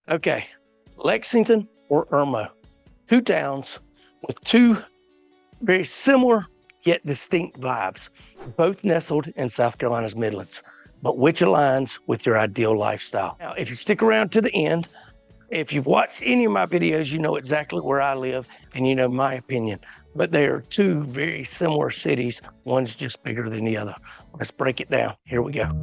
Okay, Lexington or Irmo, two towns with two very similar yet distinct vibes, both nestled in South Carolina's Midlands, but which aligns with your ideal lifestyle. Now, if you stick around to the end, if you've watched any of my videos, you know exactly where I live and you know my opinion, but they are two very similar cities. One's just bigger than the other. Let's break it down. Here we go.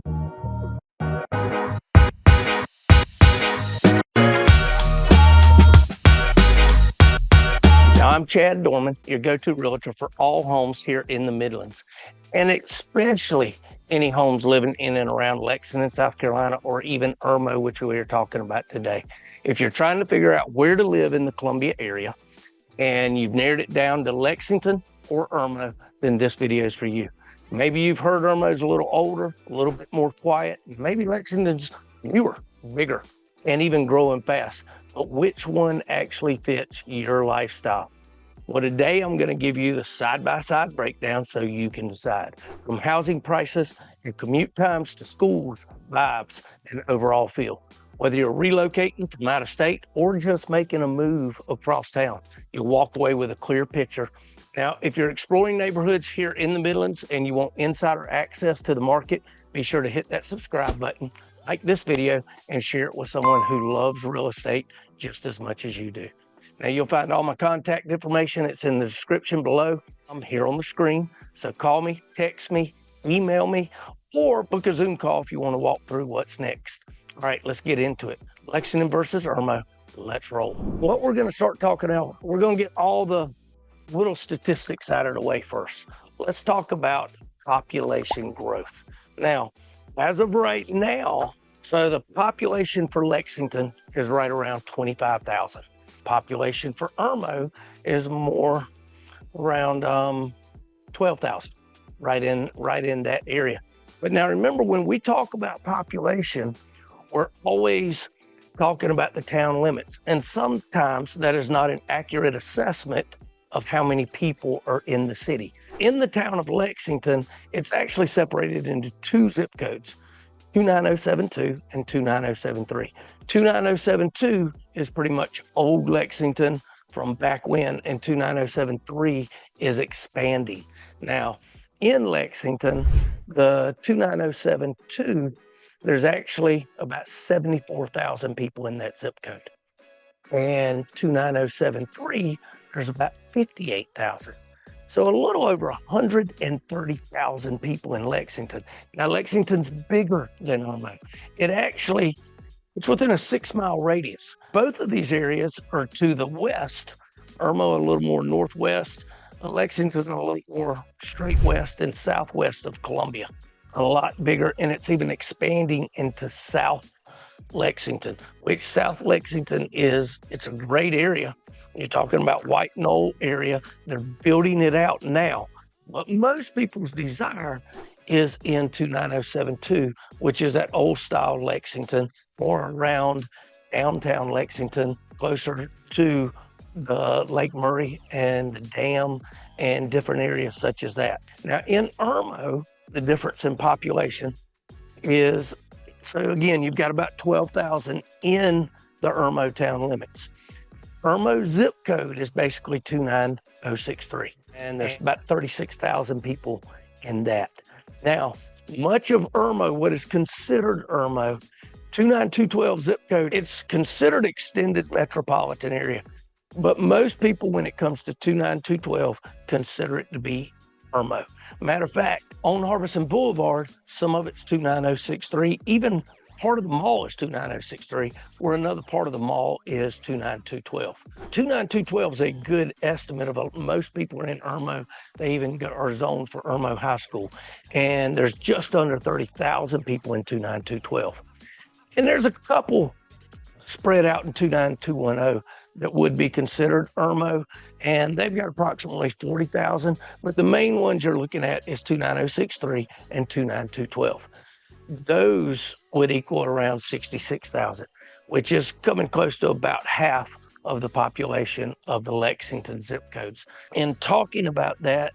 Now, I'm Chad Dorman, your go-to realtor for all homes here in the Midlands, and especially any homes living in and around Lexington, South Carolina, or even Irmo, which we are talking about today. If you're trying to figure out where to live in the Columbia area, and you've narrowed it down to Lexington or Irmo, then this video is for you. Maybe you've heard Irmo's a little older, a little bit more quiet. Maybe Lexington's newer, bigger, and even growing fast. But which one actually fits your lifestyle? Well, today I'm going to give you the side-by-side breakdown so you can decide. From housing prices, your commute times to schools, vibes, and overall feel. Whether you're relocating from out of state or just making a move across town, you'll walk away with a clear picture. Now, if you're exploring neighborhoods here in the Midlands and you want insider access to the market, be sure to hit that subscribe button, like this video, and share it with someone who loves real estate just as much as you do. Now, you'll find all my contact information. It's in the description below. I'm here on the screen, so call me, text me, email me, or book a Zoom call if you want to walk through what's next. All right, let's get into it. Lexington versus Irmo. Let's roll. What we're going to start talking about, we're going to get all the little statistics out of the way first. Let's talk about population growth. Now, as of right now, so the population for Lexington is right around 25,000. Population for Irmo is more around 12,000, right in that area. But now remember, when we talk about population, we're always talking about the town limits. And sometimes that is not an accurate assessment of how many people are in the city. In the town of Lexington, it's actually separated into two zip codes, 29072 and 29073. 29072 is pretty much old Lexington from back when, and 29073 is expanding. Now, in Lexington, the 29072, there's actually about 74,000 people in that zip code. And 29073, there's about 58,000. So a little over 130,000 people in Lexington. Now, Lexington's bigger than Irmo. It's within a 6-mile radius. Both of these areas are to the west. Irmo a little more northwest, Lexington a little more straight west and southwest of Columbia. A lot bigger, and it's even expanding into South Lexington, which South Lexington it's a great area. You're talking about White Knoll area. They're building it out now. But most people's desire is in 29072, which is that old style Lexington, more around downtown Lexington, closer to the Lake Murray and the dam and different areas such as that. Now, in Irmo, the difference in population is, so again, you've got about 12,000 in the Irmo town limits. Irmo's zip code is basically 29063, and there's about 36,000 people in that. Now, much of Irmo, what is considered Irmo, 29212 zip code, it's considered extended metropolitan area. But most people, when it comes to 29212, consider it to be Irmo. Matter of fact, on Harbison Boulevard, some of it's 29063. Even part of the mall is 29063, where another part of the mall is 29212. 29212 is a good estimate of most people are in Irmo. They even are zoned for Irmo High School. And there's just under 30,000 people in 29212. And there's a couple spread out in 29210 that would be considered Irmo, and they've got approximately 40,000, but the main ones you're looking at is 29063 and 29212. Those would equal around 66,000, which is coming close to about half of the population of the Lexington zip codes. In talking about that,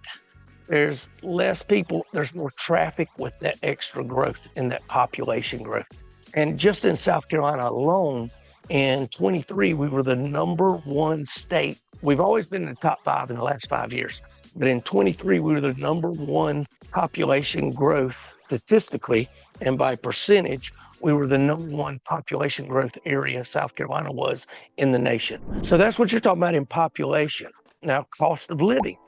there's less people, there's more traffic with that extra growth in that population growth. And just in South Carolina alone, In 23, we were the #1 state. We've always been in the top 5 in the last 5 years. But in 23, we were the #1 population growth statistically, and by percentage, we were the #1 population growth area, South Carolina was, in the nation. So that's what you're talking about in population. Now, cost of living.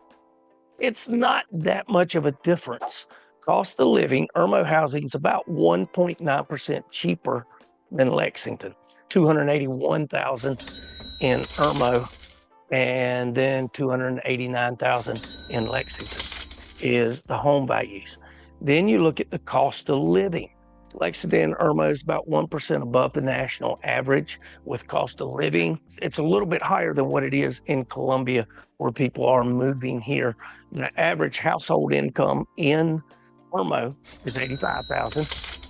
It's not that much of a difference. Cost of living, Irmo housing is about 1.9% cheaper than Lexington, $281,000 in Irmo, and then $289,000 in Lexington is the home values. Then you look at the cost of living. Lexington and Irmo is about 1% above the national average with cost of living. It's a little bit higher than what it is in Columbia, where people are moving here. The average household income in Irmo is $85,000.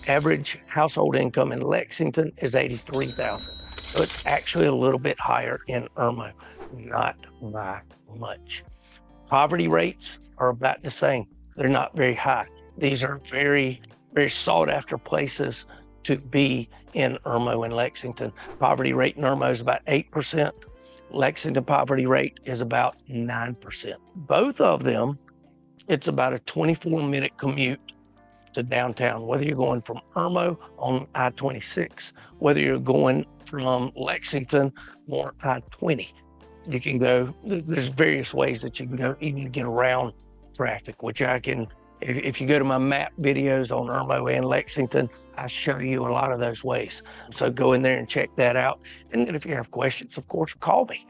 Average household income in Lexington is $83,000. So it's actually a little bit higher in Irmo, not by much. Poverty rates are about the same. They're not very high. These are very sought after places to be in Irmo and Lexington. Poverty rate in Irmo is about 8%. Lexington poverty rate is about 9%. Both of them, it's about a 24-minute commute to downtown, whether you're going from Irmo on I-26, whether you're going from Lexington or I-20. You can go, there's various ways that you can go, even to get around traffic, which I can, if you go to my map videos on Irmo and Lexington, I show you a lot of those ways. So go in there and check that out. And then if you have questions, of course, call me.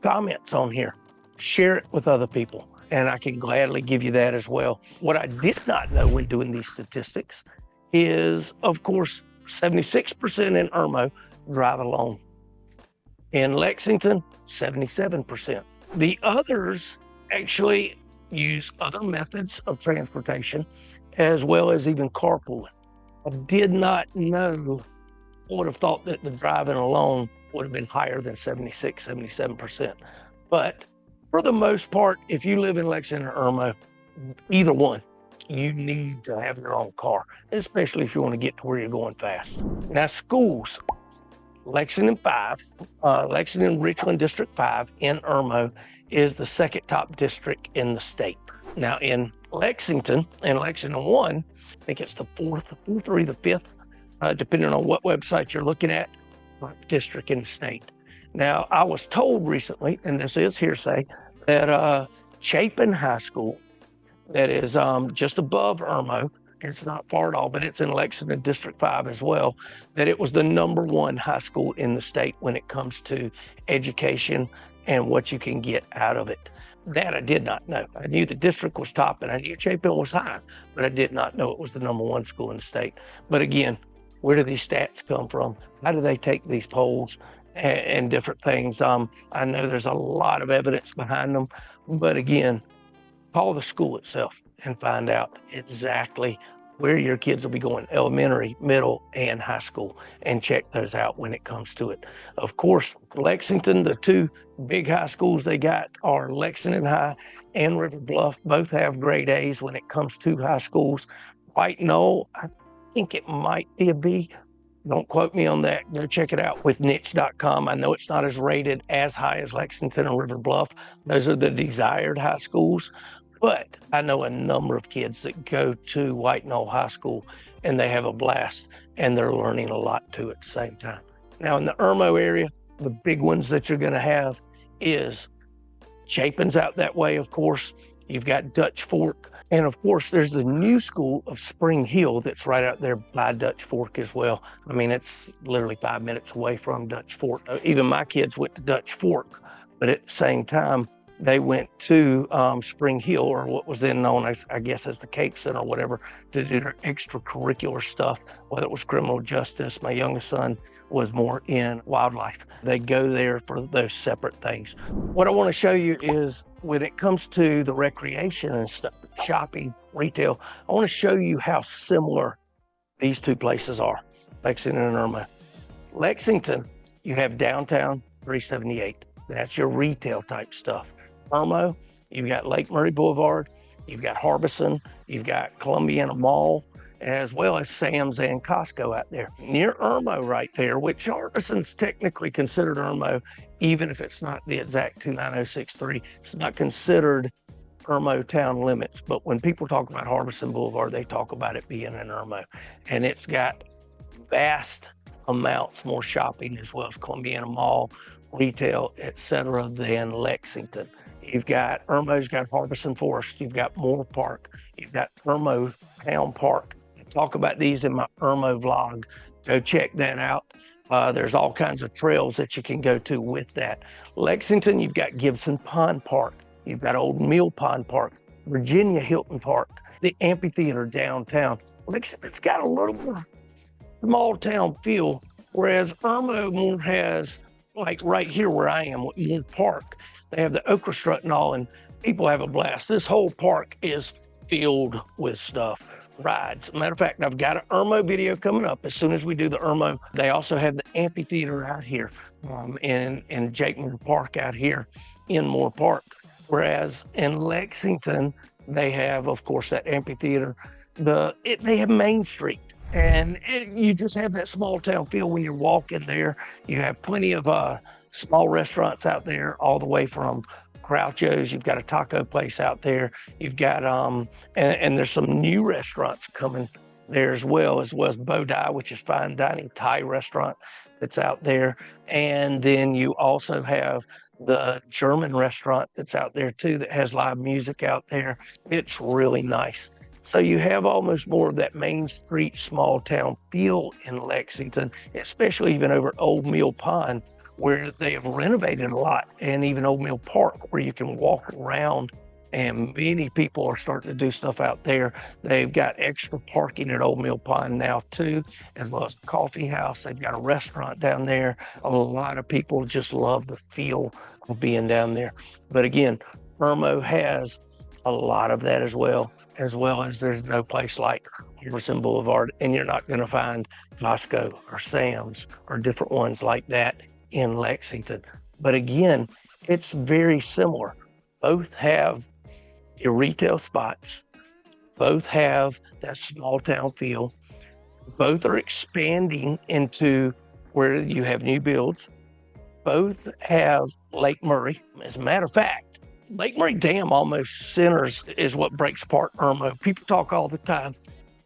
Comments on here, share it with other people, and I can gladly give you that as well. What I did not know when doing these statistics is, of course, 76% in Irmo drive alone. In Lexington, 77%. The others actually use other methods of transportation, as well as even carpooling. I did not know, I would have thought that the driving alone would have been higher than 76, 77%. But for the most part, if you live in Lexington or Irmo, either one, you need to have your own car, especially if you want to get to where you're going fast. Now, schools. Lexington Richland District 5 in Irmo is the second top district in the state. Now in Lexington, and Lexington 1, I think it's the fourth or the fifth, depending on what website you're looking at, district in the state. Now I was told recently, and this is hearsay, that Chapin High School, that is just above Irmo, it's not far at all, but it's in Lexington District 5 as well, that it was the #1 high school in the state when it comes to education and what you can get out of it. That I did not know. I knew the district was top and I knew Chapin was high, but I did not know it was the #1 school in the state. But again, where do these stats come from? How do they take these polls and different things? I know there's a lot of evidence behind them, but again, call the school itself and find out exactly where your kids will be going, elementary, middle, and high school, and check those out when it comes to it. Of course, Lexington, the two big high schools they got are Lexington High and River Bluff. Both have grade A's when it comes to high schools. White Knoll, I think it might be a B. Don't quote me on that. Go check it out with niche.com. I know it's not as rated as high as Lexington and River Bluff. Those are the desired high schools. But I know a number of kids that go to White Knoll High School and they have a blast and they're learning a lot too at the same time. Now in the Irmo area, the big ones that you're gonna have is Chapin's out that way, of course. You've got Dutch Fork. And of course, there's the new school of Spring Hill that's right out there by Dutch Fork as well. I mean, it's literally 5 minutes away from Dutch Fork. Even my kids went to Dutch Fork, but at the same time, they went to Spring Hill, or what was then known as, I guess, as the Cape Center or whatever, to do their extracurricular stuff, whether it was criminal justice. My youngest son was more in wildlife. They go there for those separate things. What I want to show you is when it comes to the recreation and stuff, shopping, retail, I want to show you how similar these two places are, Lexington and Irmo. Lexington, you have downtown 378. That's your retail type stuff. Irmo, you've got Lake Murray Boulevard, you've got Harbison, you've got Columbiana Mall, as well as Sam's and Costco out there. Near Irmo right there, which Harbison's technically considered Irmo, even if it's not the exact 29063, it's not considered Irmo town limits. But when people talk about Harbison Boulevard, they talk about it being an Irmo. And it's got vast amounts more shopping as well as Columbiana Mall, retail, etc., than Lexington. You've got Irmo's got Harbison Forest, you've got Moore Park, you've got Irmo Town Park. I talk about these in my Irmo vlog. Go check that out. There's all kinds of trails that you can go to with that. Lexington, you've got Gibson Pond Park, you've got Old Mill Pond Park, Virginia Hilton Park, the amphitheater downtown. Lexington's got a little more small town feel, whereas Irmo more has, like right here where I am with Moore Park, they have the okra strut and all, and people have a blast. This whole park is filled with stuff, rides. Matter of fact, I've got an Irmo video coming up as soon as we do the Irmo. They also have the amphitheater out here in Jake Moore Park out here in Moore Park. Whereas in Lexington, they have, of course, that amphitheater. They have Main Street. And you just have that small town feel when you're walking there. You have plenty of small restaurants out there, all the way from Groucho's. You've got a taco place out there. You've got, and there's some new restaurants coming there as well as Bodai, which is fine dining Thai restaurant that's out there. And then you also have the German restaurant that's out there too, that has live music out there. It's really nice. So you have almost more of that Main Street small town feel in Lexington, especially even over Old Mill Pond, where they have renovated a lot, and even Old Mill Park, where you can walk around, and many people are starting to do stuff out there. They've got extra parking at Old Mill Pond now too, as well as a coffee house. They've got a restaurant down there. A lot of people just love the feel of being down there. But again, Irmo has a lot of that as well as there's no place like Harbison Boulevard, and you're not going to find Costco or Sam's or different ones like that in Lexington. But again, it's very similar. Both have your retail spots, both have that small town feel, both are expanding into where you have new builds, both have Lake Murray. As a matter of fact, Lake Murray Dam almost centers is what breaks apart Irmo. People talk all the time.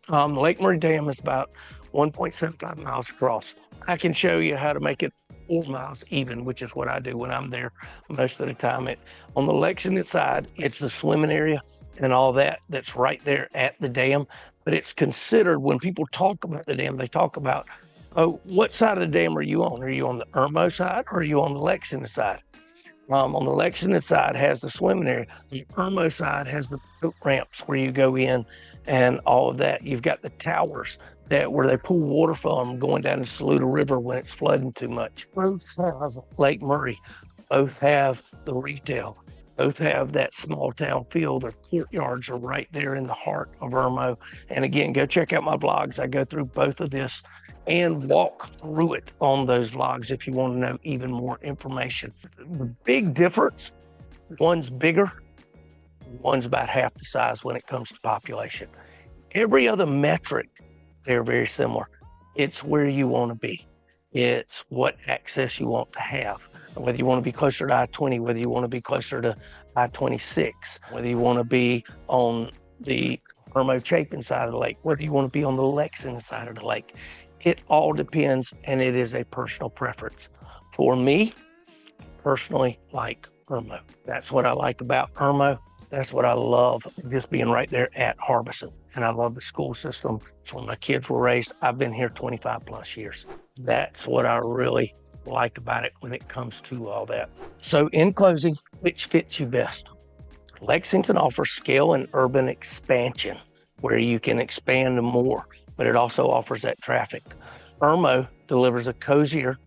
Lake Murray Dam is about 1.75 miles across. I can show you how to make it 4 miles even, which is what I do when I'm there most of the time. On the Lexington side, it's the swimming area and all that that's right there at the dam. But it's considered, when people talk about the dam, they talk about, oh, what side of the dam are you on? Are you on the Irmo side or are you on the Lexington side? On the Lexington side has the swimming area. The Irmo side has the boat ramps where you go in and all of that. You've got the towers where they pull water from going down the Saluda River when it's flooding too much. Both have Lake Murray. Both have the retail. Both have that small town feel. Their courtyards are right there in the heart of Irmo. And again, go check out my vlogs. I go through both of this and walk through it on those vlogs if you want to know even more information. The big difference, one's bigger, one's about half the size when it comes to population. Every other metric, they're very similar. It's where you want to be. It's what access you want to have. Whether you want to be closer to I-20, whether you want to be closer to I-26, whether you want to be on the Irmo Chapin side of the lake, whether you want to be on the Lexington side of the lake. It all depends, and it is a personal preference. For me, personally, like Irmo. That's what I like about Irmo. That's what I love, just being right there at Harbison. And I love the school system. It's where my kids were raised. I've been here 25 plus years. That's what I really like about it when it comes to all that. So in closing, which fits you best? Lexington offers scale and urban expansion, where you can expand more, but it also offers that traffic. Irmo delivers a cozier,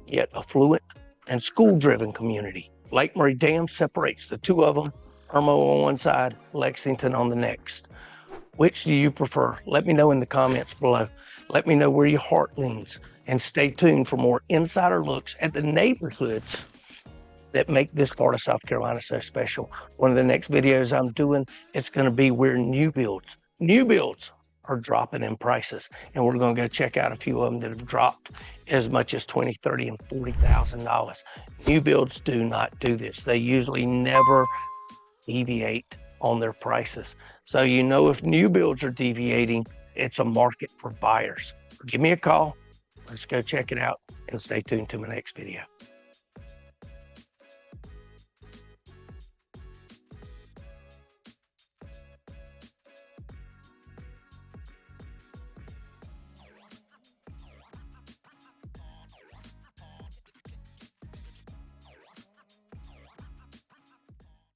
yet affluent and school-driven community. Lake Murray Dam separates the two of them, Irmo on one side, Lexington on the next. Which do you prefer? Let me know in the comments below. Let me know where your heart leans, and stay tuned for more insider looks at the neighborhoods that make this part of South Carolina so special. One of the next videos I'm doing, it's going to be where new builds are dropping in prices. And we're going to go check out a few of them that have dropped as much as $20, $30, and $40,000. New builds do not do this. They usually never deviate on their prices. So if new builds are deviating, it's a market for buyers. Give me a call. Let's go check it out and stay tuned to my next video.